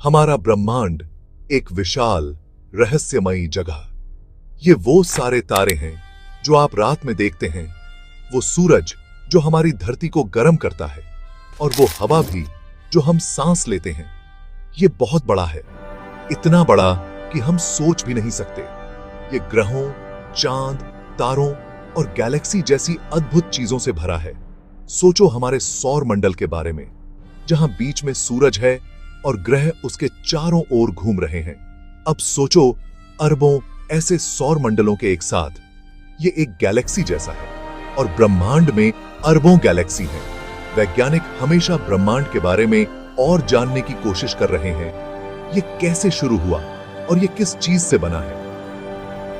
हमारा ब्रह्मांड एक विशाल रहस्यमयी जगह। ये वो सारे तारे हैं जो आप रात में देखते हैं, वो सूरज जो हमारी धरती को गर्म करता है, और वो हवा भी जो हम सांस लेते हैं। ये बहुत बड़ा है, इतना बड़ा कि हम सोच भी नहीं सकते। ये ग्रहों, चांद, तारों और गैलेक्सी जैसी अद्भुत चीजों से भरा है। सोचो हमारे सौर मंडल के बारे में, जहां बीच में सूरज है और ग्रह उसके चारों ओर घूम रहे हैं। अब सोचो अरबों ऐसे सौर मंडलों के एक साथ। ये एक गैलेक्सी जैसा है, और ब्रह्मांड में अरबों गैलेक्सी हैं। वैज्ञानिक हमेशा ब्रह्मांड के बारे में और जानने की कोशिश कर रहे हैं। ये कैसे शुरू हुआ और ये किस चीज से बना है।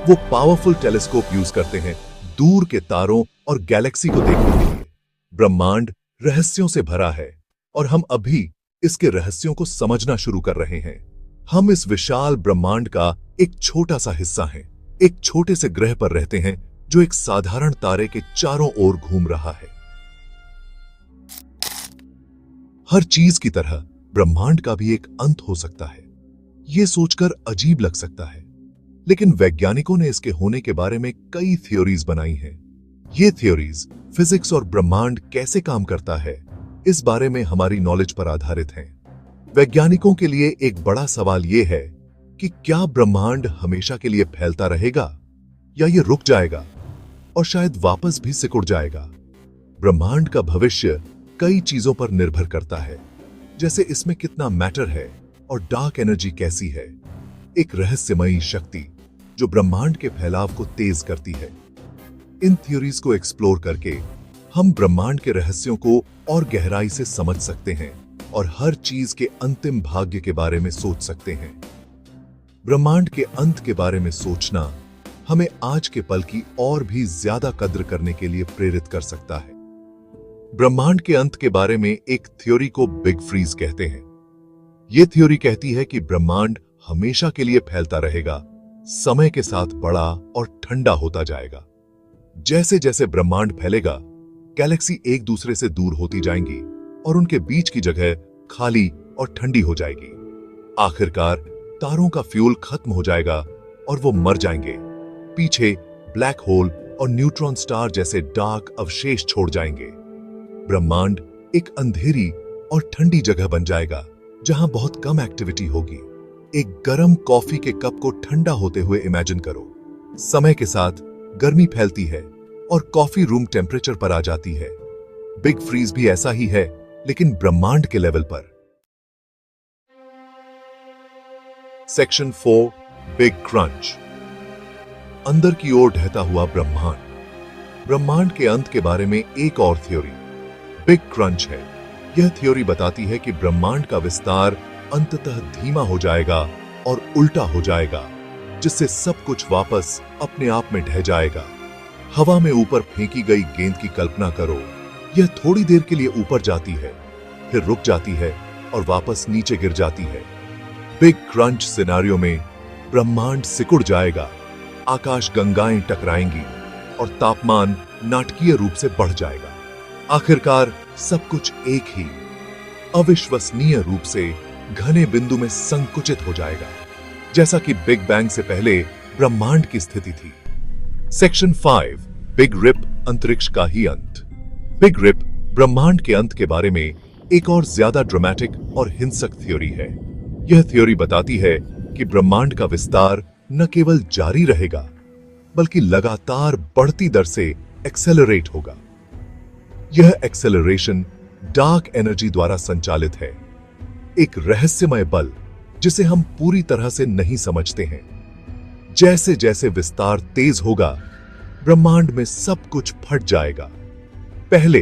वो पावरफुल टेलीस्कोप यूज करते हैं दूर के तारों और गैलेक्सी को देखने के लिए। ब्रह्मांड रहस्यों से भरा है, और हम अभी इसके रहस्यों को समझना शुरू कर रहे हैं। हम इस विशाल ब्रह्मांड का एक छोटा सा हिस्सा हैं। एक छोटे से ग्रह पर रहते हैं जो एक साधारण तारे के चारों ओर घूम रहा है। हर चीज की तरह ब्रह्मांड का भी एक अंत हो सकता है। यह सोचकर अजीब लग सकता है, लेकिन वैज्ञानिकों ने इसके होने के बारे में कई थ्योरीज बनाई हैं। ये थ्योरीज फिजिक्स और ब्रह्मांड कैसे काम करता है, इस बारे में हमारी नॉलेज पर आधारित हैं। वैज्ञानिकों के लिए एक बड़ा सवाल यह है कि क्या ब्रह्मांड हमेशा के लिए फैलता रहेगा, या ये रुक जाएगा और शायद वापस भी सिकुड़ जाएगा। ब्रह्मांड का भविष्य कई चीजों पर निर्भर करता है, जैसे इसमें कितना मैटर है और डार्क एनर्जी कैसी है, एक रहस्यमयी शक्ति जो ब्रह्मांड के फैलाव को तेज करती है। इन थ्योरीज को एक्सप्लोर करके हम ब्रह्मांड के रहस्यों को और गहराई से समझ सकते हैं और हर चीज के अंतिम भाग्य के बारे में सोच सकते हैं। ब्रह्मांड के अंत के बारे में सोचना हमें आज के पल की और भी ज्यादा कद्र करने के लिए प्रेरित कर सकता है। ब्रह्मांड के अंत के बारे में एक थ्योरी को बिग फ्रीज कहते हैं। यह थ्योरी कहती है कि ब्रह्मांड हमेशा के लिए फैलता रहेगा, समय के साथ बड़ा और ठंडा होता जाएगा। जैसे जैसे ब्रह्मांड फैलेगा, गैलेक्सी एक दूसरे से दूर होती जाएंगी और उनके बीच की जगह खाली और ठंडी हो जाएगी। आखिरकार तारों का फ्यूल खत्म हो जाएगा और वो मर जाएंगे। पीछे ब्लैक होल और न्यूट्रॉन स्टार जैसे डार्क अवशेष छोड़ जाएंगे। ब्रह्मांड एक अंधेरी और ठंडी जगह बन जाएगा जहां बहुत कम एक्टिविटी होगी। एक गर्म कॉफी के कप को ठंडा होते हुए इमेजिन करो। समय के साथ गर्मी फैलती है और कॉफी रूम टेम्परेचर पर आ जाती है। बिग फ्रीज भी ऐसा ही है, लेकिन ब्रह्मांड के लेवल पर। Section 4, big crunch. अंदर की ओर ढहता हुआ ब्रह्मांड। ब्रह्मांड के अंत के बारे में एक और थ्योरी बिग क्रंच है। यह थ्योरी बताती है कि ब्रह्मांड का विस्तार अंततः धीमा हो जाएगा और उल्टा हो जाएगा, जिससे सब कुछ वापस अपने आप में ढह जाएगा। हवा में ऊपर फेंकी गई गेंद की कल्पना करो। यह थोड़ी देर के लिए ऊपर जाती है, फिर रुक जाती है और वापस नीचे गिर जाती है। बिग क्रंच सिनेरियो में ब्रह्मांड सिकुड़ जाएगा, आकाश गंगाएं टकराएंगी और तापमान नाटकीय रूप से बढ़ जाएगा। आखिरकार सब कुछ एक ही अविश्वसनीय रूप से घने बिंदु में संकुचित हो जाएगा, जैसा कि बिग बैंग से पहले ब्रह्मांड की स्थिति थी। सेक्शन 5, बिग रिप, अंतरिक्ष का ही अंत। बिग रिप ब्रह्मांड के अंत के बारे में एक और ज्यादा ड्रामेटिक और हिंसक थ्योरी है। यह थ्योरी बताती है कि ब्रह्मांड का विस्तार न केवल जारी रहेगा, बल्कि लगातार बढ़ती दर से एक्सेलरेट होगा। यह एक्सेलरेशन डार्क एनर्जी द्वारा संचालित है, एक रहस्यमय बल जिसे हम पूरी तरह से नहीं समझते हैं। जैसे जैसे विस्तार तेज होगा, ब्रह्मांड में सब कुछ फट जाएगा। पहले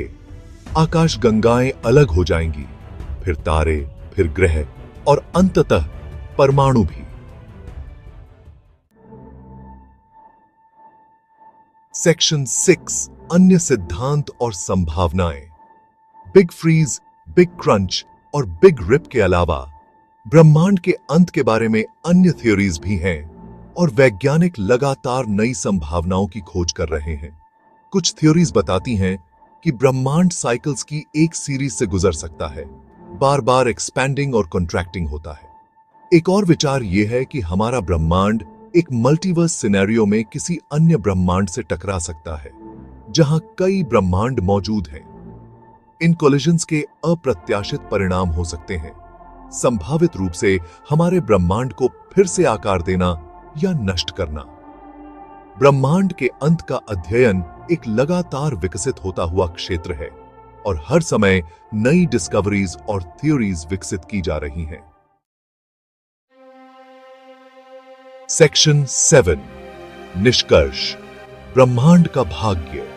आकाश गंगाएं अलग हो जाएंगी, फिर तारे, फिर ग्रह और अंततः परमाणु भी। सेक्शन 6, अन्य सिद्धांत और संभावनाएं। बिग फ्रीज, बिग क्रंच और बिग रिप के अलावा ब्रह्मांड के अंत के बारे में अन्य थ्योरीज भी हैं और वैज्ञानिक लगातार नई संभावनाओं की खोज कर रहे हैं। कुछ थ्योरीज बताती हैं कि ब्रह्मांड साइकिल्स की एक सीरीज से गुजर सकता है, बार बार एक्सपैंडिंग और कॉन्ट्रैक्टिंग होता है। एक और विचार यह है कि हमारा ब्रह्मांड एक मल्टीवर्स सिनेरियो में किसी अन्य ब्रह्मांड से टकरा सकता है, जहां कई ब्रह्मांड मौजूद हैं। इन कोलिजन्स के अप्रत्याशित परिणाम हो सकते हैं, संभावित रूप से हमारे ब्रह्मांड को फिर से आकार देना या नष्ट करना। ब्रह्मांड के अंत का अध्ययन एक लगातार विकसित होता हुआ क्षेत्र है और हर समय नई डिस्कवरीज और थ्योरीज विकसित की जा रही हैं। सेक्शन 7, निष्कर्ष। ब्रह्मांड का भाग्य।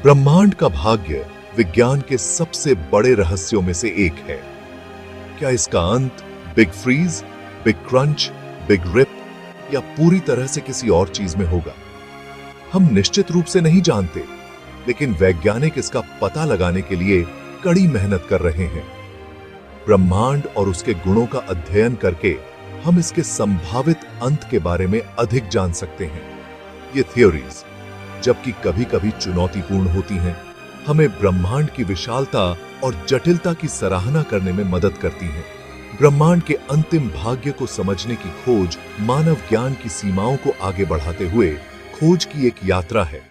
ब्रह्मांड का भाग्य विज्ञान के सबसे बड़े रहस्यों में से एक है। क्या इसका अंत big freeze, big crunch, big rip या पूरी तरह से किसी और चीज में होगा? हम निश्चित रूप से नहीं जानते, लेकिन वैज्ञानिक इसका पता लगाने के लिए कड़ी मेहनत कर रहे हैं। ब्रह्मांड और उसके गुणों का अध्ययन करके हम इसके संभावित अंत के बारे में अधिक जान सकते हैं। ये थ्योरीज, जबकि कभी-कभी चुनौतीपूर्ण होती हैं, हमें ब्रह्मांड की विशालता और जटिलता की सराहना करने में मदद करती हैं। ब्रह्मांड के अंतिम भाग्य को समझने की खोज मानव ज्ञान की सीमाओं को आगे बढ़ाते हुए खोज की एक यात्रा है।